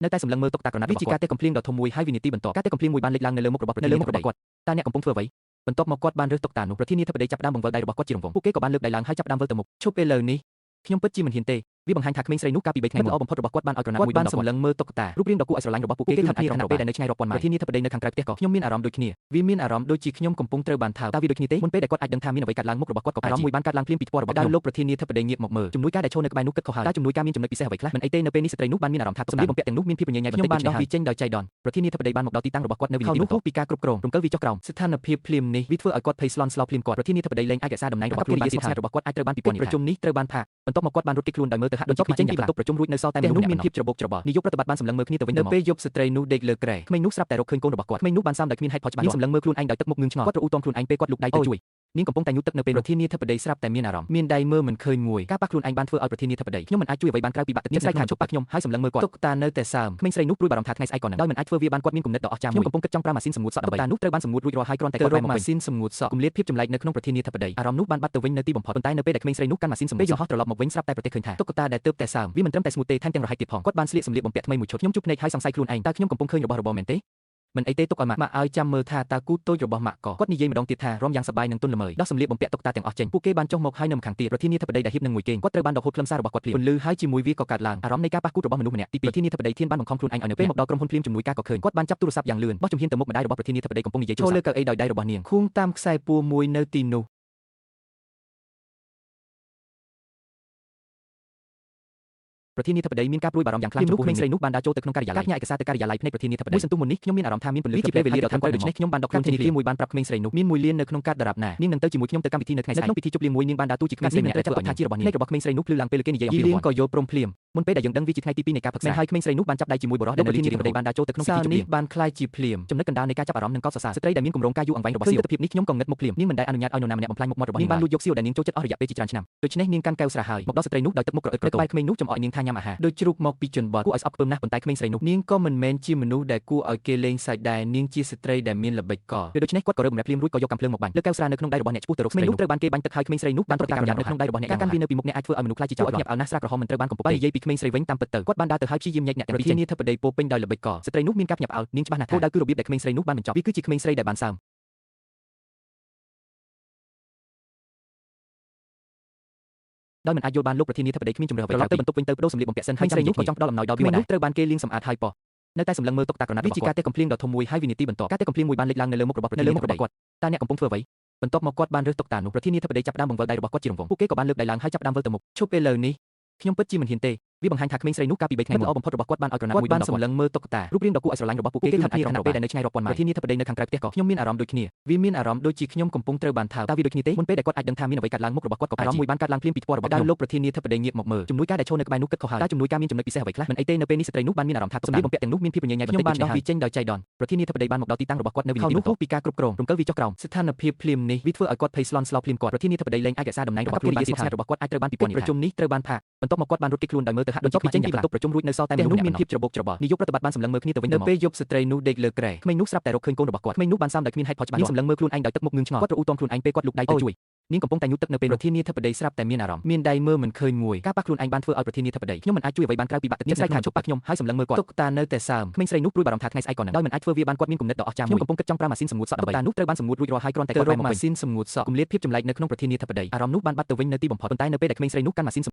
នៅតែសម្លឹងមើលតុកតាក្រណាត់របស់គាត់វាជាការទេកំភ្លៀងដ៏ធំមួយហើយវិនាទីបន្ទាប់ការទេកំភ្លៀងមួយបានលេចឡើងនៅលើមុខរបស់ប្រធានាធិបតីគាត់តើអ្នកកំពុងធ្វើអ្វីបន្ទាប់មកគាត់បានរើសតុកតានោះប្រធានាធិបតីចាប់ផ្ដើមបង្វិលដៃរបស់គាត់ជារង្វង់ពួកគេក៏បានលើកដៃឡើងហើយចាប់ផ្ដើមវិលទៅមុខឈប់ពេលឥឡូវនេះខ្ញុំពិតជាមិនហ៊ានទេវាបង្ហាញថាក្មេងស្រីនោះកាលពី3ថ្ងៃមុនល្អបំផុតរបស់គាត់បានឲ្យក្រណាត់មួយបានសម្លឹងមើលតុកតារូបរាងដ៏គួរឲ្យស្រឡាញ់របស់ពួកគេថាគ្នាខណៈពេលដែលនៅឆ្ងាយរាប់ពាន់ម៉ាយប្រធានាធិបតីនៅខាងក្រៅផ្ទះក៏ខ្ញុំមានអារម្មណ៍ដូចគ្នាវាមានអារម្មណ៍ដូចជាខ្ញុំកំពុងត្រូវបានថើបតើវាដូចគ្នាទេមុនពេលដែលគាត់អាចដឹងថាមានអ្វីកើតឡើងមុខរបស់គាត់ក៏អារម្មណ៍មួយបានកើតឡើងភ្លាមពីថ្ពាល់របស់គាត់លោកប្រធានាធិបតីងាកមកមើលជំនួយការដែលឈរនៅក្បែរនោះគិតខុសហើយតើជំនួយការមានចំណុចពិសេសអ្វីខ្លះមិនអីទេនៅពេលនេះស្ត្រីនោះបានមានអារម្មណ៍ថាសម្លៀកបំពាក់ទាំងនោះមានភាពញញែបន្តិចខ្ញុំបានដោះវាចេញដោយចៃដន្យប្រធានាធិបតីបានមកដល់ទីតាំងរបស់គាត់នៅវិនាទីបន្ទាប់ពីការគ្រប់គ្រងរំកិលវាចុះក្រោមស្ថានភាពភ្លាមនេះវាធ្វើឲ្យគាត់ភ័យស្លន់ស្លោភ្លាមគាត់ប្រធានាធិបតីលែងអាចរក្សាតំណែងរបស់ខ្លួនបានទៀតថារបស់គាត់អាចត្រូវបានពិពណ៌នាប្រជុំនេះត្រូវបានផាកបន្ទាប់មកគាត់បានរត់គេចខ្លួនដោយមើលទៅហាក់ដូចជាចេញពីបន្ទប់ប្រជុំរួចនៅសល់តែមនុស្សមានភាពច្របូកច្របល់នាយកប្រតិបត្តិបានសម្លឹងមើលគ្នាទៅវិញទៅមកនៅពេលយប់ស្ត្រីនោះដេកលើគ្រែក្មេងនោះស្រាប់តែរកឃើញកូនរបស់គាត់ក្មេងនោះបានសាមដោយគ្មានហេតុផលច្បាស់លាស់សម្លឹងមើលខ្លួនឯងដោយទឹកមុខងឿងឆ្ងល់គាត់រអ៊ូទាំខ្លួនឯងពេលគាត់លូកដៃទៅជួយនាងកំពុងតែញូតទឹកនៅពេលប្រធានាធិបតីស្រាប់តែមានអារម្មណ៍មានដៃមើលមិនឃើញមួយការប៉ះខ្លួនឯងបានធ្វើឲ្យប្រធានាធិបតីខ្ញុំមិនអាចជួយអ្វីបានក្រៅពីបាក់ទឹកចិត្តស្រែកថាជប់ប៉ះខ្ញុំហើយសម្លឹងមើលគាត់តុកតានៅតែសើមក្មេងស្រីនោះព្រួយបារម្ភថាថ្ងៃស្អែកក៏នឹងដោយមិនអាចធ្វើវាបានគាត់មានគំនិតដ៏អស្ចារ្យមួយខ្ញុំកំពុងគិតចង់ប្រើម៉ាស៊ីនសម្ងួតសក់ដើម្បីតុកតានោះត្រូវបានសម្ងួតរួចរាល់ហើយគ្រាន់តែគាត់បែរមកម៉ាស៊ីនសម្ងួតសក់គម្លាតភាពចម្លែកនៅក្នុងប្រធានាធិបតីអារម្មណ៍នោះបានបាត់ទៅវិញនៅទីបំផុតប៉ុន្តែនៅពេលដែលក្មេងស្រីនោះកាន់ម៉ាស៊ីនសម្ងួតសក់ហោះត្រឡប់មកវិញស្រាប់តែប្រទះឃើញថាតុកតាដែលទើបតែសើមវាមិនត្រឹមតែស្ងួតទេថែមទាំងរហែកទៀតផងគាត់បានស្លៀកសម្លៀកបំពាក់ថ្មីមួយឈុតខ្ញុំជុំភ្នែកហើយសង្ស័យខ្លួនឯងតើខ្ញុំកំពុងឃើញរបស់របរមែនទេមិនអីទេទុកឲ្យម៉ាក់ឲ្យចាំមើលថាតើគូតូចរបស់ម៉ាក់ក៏គាត់និយាយម្ដងទៀតថារំយ៉ាងសប្បាយនឹងទុនល្មើយដោះសម្លៀកបំពាក់តុកតាទាំងអស់ចេញពួកគេបានចុះមកហើយនៅម្ខាងទៀតប្រធានាធិបតីដែលហៀបនឹងមួយគេងគាត់ត្រូវបានដកហូតខ្លឹមសាររបស់គាត់ភ្លាមពន្លឺហើយជាមួយវាក៏កើតឡើងអារម្មណ៍នៃការប៉ះគូរបស់មនុស្សម្នាក់ទី2ប្រធានាធិបតីធានបានបង្ខំខ្លួនឯងឲ្យនៅពេលមកដល់ក្រុមហ៊ុនភ្លាមជំនួយការក៏ឃើញគាត់បានចាប់ទូរស័ព្ទយ៉ាងលឿនបោះជំហានទៅមុខម្ដាយរបស់ប្រធានាធិបតីកំពុងនិយាយចូលលើកៅអីដោយដៃរបស់នាងខួងតាមខ្សែពួរមួយនៅទីនោះប្រធានាធិបតីមានការព្រួយបារម្ភយ៉ាងខ្លាំងចំពោះក្មេងស្រីនោះបានដើរចូលទៅក្នុងការិយាល័យការផ្ញើឯកសារទៅការិយាល័យភ្នែកប្រធានាធិបតីមួយសន្ទុះមុននេះខ្ញុំមានអារម្មណ៍ថាមានពន្លឺជាពេលវេលាដ៏ធំដូច្នេះខ្ញុំបានដកខ្លួនចេញពីមួយបានប្រាប់ក្មេងស្រីនោះមានមួយលាននៅក្នុងកាតដរាបណានាងនឹងទៅជាមួយខ្ញុំទៅកម្មវិធីនៅថ្ងៃស្អែកក្នុងពិធីជប់លៀងមួយនាងបានដើរតួជាក្មេងស្រីម្នាក់ដែលធ្វើឲ្យថាជារបស់នាងរបស់ក្មេងស្រីនោះភ្លឺឡើងពេលគេនិយាយអំពីលានក៏យល់ព្រមភ្លាមមុនពេលដែលយើងដឹងវាជាថ្ងៃទី2នៃការផឹកស្រាហើយក្មេងស្រីនោះបានចាប់ដៃជាមួយបុរសដែលនៅលានជាប្តីបានដើរចូលទៅក្នុងពិធីជប់លៀងបានคล้ายជាភ្លាមចំណុចកណ្ដាលនៃការចាប់អារម្មណ៍និងកោតសរសើរស្ត្រីដែលមានគម្រោងការយូរអង្វែងរបស់សៀវទិដ្ឋភាពនេះខ្ញុំក៏ងឹតមុខភ្លាមនាងមិនដែលអនុញ្ញាតឲ្យនរណាម្នាក់បំផ្លាញមុខមាត់របស់នាងបានលួចយកសៀវដែលនាងចូលចិត្តអស់រយៈពេលជាច្រើនឆ្នាំដូច្នេះនាងកាន់កែវស្រាហើយមកដល់ស្ត្រីនោះដោយទឹកមុខក្រអឹតក្រទមក្បែរក្មេងនោះចំអកនាងថាញ៉ាំអាហារដូចជ្រូកមកពីជនបទគួរឲ្យស្អប់ខ្ពើមណាស់ប៉ុន្តែក្មេងស្រីនោះនាងក៏មិនមែនជាមនុស្សដែលគួរឲ្យគេលេងសើចដែរនាងជាស្ត្រីដែលមានល្បិចកលដូច្នេះគាត់ក៏រើបំរែភ្លាមរួចក៏យកកាំភ្លើងមកបាញ់លើកែវស្រានៅក្នុងដៃរបស់អ្នកឆ្ពោះទៅរកស្ត្រីនោះត្រូវបានគេបាញ់ទឹកហើយក្មេងស្រីនោះបានប្រតិកម្មនៅក្នុងដៃរបស់អ្នកការកាន់វានៅពីមុខអ្នកអាចធ្វើឲ្យមនុស្សខ្លាចជាចោរញាប់ឲ្យណាស់ស្រាក្រហមមិនត្រូវបានកំពុងនិយាយពីក្មេងស្រីវិញតាមពិតទៅគាត់បានដើរទៅហើយព្យាយាមញែកអ្នកទាំងពីរចេញប្រធានាធិបតីពោពេញដោយល្បិចកលស្ត្រីនោះមានការភ្ញាក់ផ្អើលនាងច្បាស់ណាស់ថាគោលដៅគឺរបៀបដែលក្មេងស្រីនោះបានបញ្ចប់វាគឺជាក្មេងស្រីដែលបានសើមដោយមិនអាចយល់បានលោកប្រធានាធិបតីគ្មានជំរឿអ្វីក្រោយទៅបន្ទប់វិញទៅបដូរសម្លៀកបំពាក់សិនហើយស្រីនោះក៏ចង់ផ្ដល់អំណោយដល់វានោះត្រូវបានគេលាងសម្អាតហើយប៉ុនៅតែសម្លឹងមើលតុកតាក្រណាត់វាជាការទេកំភ្លៀងដ៏ធំមួយហើយវិនាទីបន្ទាប់ការទេកំភ្លៀងមួយបានលេចឡើងនៅលើមុខរបស់ប្រធានាធិបតីគាត់តើអ្នកកំពុងធ្វើអ្វីបន្ទាប់មកគាត់បានរើសតុកតានោះប្រធានាធិបតីចាប់ផ្ដើមបង្វិលដៃរបស់គាត់ជារង្វង់ពួកគេក៏បានលើកដៃឡើងហើយចាប់ផ្ដើមវិលទៅមុខឈប់ពេលឥឡូវនេះខ្ញុំពិតជាមិនហ៊ានទេវាបង្ហាញថាក្មេងស្រីនោះកាលពី3ថ្ងៃមុនល្អបំផុតរបស់គាត់បានឲ្យក្រណាត់មួយបានសម្លឹងមើលតុកតារូបរាងដ៏គួរឲ្យស្រឡាញ់របស់ពួកគេថាគ្នាខណៈពេលដែលនៅឆ្ងាយរាប់ពាន់ម៉ាយប្រធានាធិបតីនៅខាងក្រៅផ្ទះក៏ខ្ញុំមានអារម្មណ៍ដូចគ្នាវាមានអារម្មណ៍ដូចជាខ្ញុំកំពុងត្រូវបានថើបតើវាដូចគ្នាទេមុនពេលដែលគាត់អាចដឹងថាមានអ្វីកើតឡើងមុខរបស់គាត់ក៏អារម្មណ៍មួយបានកើតឡើងភ្លាមពីថ្ពាល់របស់ខ្ញុំលោកប្រធានាធិបតីងាកមកមើលជំនួយការដែលឈរនៅក្បែរនោះគិតខុសហើយតើជំនួយការមានចំណុចពិសេសអ្វីខ្លះមិនអីទេនៅពេលនេះស្ត្រីនោះបានមានអារម្មណ៍ថាសម្លៀកបំពាក់ទាំងនោះមានភាពញញែបន្តិចខ្ញុំបានដោះវាចេញដោយចៃដន្យប្រធានាធិបតីបានមកដល់ទីតាំងរបស់គាត់នៅវិនាទីបន្ទាប់ពីការគ្រប់គ្រងរំកិលវាចុះក្រោមស្ថានភាពភ្លាមនេះវាធ្វើឲ្យគាត់ភ័យស្លន់ស្លោភ្លាមគាត់ប្រធានាធិបតីលែងអាចរក្សាតំណែងរបស់ខ្លួនបានទៀតថារបស់គាត់អាចត្រូវបានពិពណ៌នាប្រជុំនេះត្រូវបានផាកបន្ទាប់មកគាត់បានរត់គេចខ្លួនដោយមើលទៅហាក់ដូចជាចេញពីបន្ទប់ប្រជុំរួចនៅសល់តែមនុស្សមានភាពច្របូកច្របល់នាយកប្រតិបត្តិបានសម្លឹងមើលគ្នាទៅវិញទៅមកនៅពេលយប់ស្ត្រីនោះដេកលើគ្រែក្មេងនោះស្រាប់តែរកឃើញកូនរបស់គាត់ក្មេងនោះបានសាមដោយគ្មានហេតុផលច្បាស់លាស់សម្លឹងមើលខ្លួនឯងដោយទឹកមុខងឿងឆ្ងល់គាត់រអ៊ូទាំខ្លួនឯងពេលគាត់លូកដៃទៅជួយនាងកំពុងតែញូតទឹកនៅពេលប្រធានាធិបតីស្រាប់តែមានអារម្មណ៍មានដៃមើលមិនឃើញមួយការប៉ះខ្លួនឯងបានធ្វើឲ្យប្រធានាធិបតីខ្ញុំមិនអាចជួយអ្វីបានក្រៅពីបាក់ទឹកចិត្តស្រែកថាជប់ប៉ះខ្ញុំហើយសម្លឹងមើលគាត់តុកតានៅតែសើមក្មេងស្រីនោះព្រួយបារម្ភថាថ្ងៃស្អែកក៏នឹងដោយមិនអាចធ្វើវាបានគាត់មានគំនិតដ៏អស្ចារ្យមួយខ្ញុំកំពុងគិតចង់ប្រើម៉ាស៊ីនសម្ងួតសក់ដើម្បីតុកតានោះត្រូវបានសម្ងួតរួចរាល់ហើយគ្រាន់តែគាត់បែរមកម៉ាស៊ីនសម្ងួតសក់គម្លាតភាពចម្លែកនៅក្នុងប្រធានាធិបតីអារម្មណ៍នោះបានបាត់ទៅវិញនៅទីបំផុតប៉ុន្តែនៅពេលដែលក្មេងស្រីនោះកាន់ម៉ាស៊ីន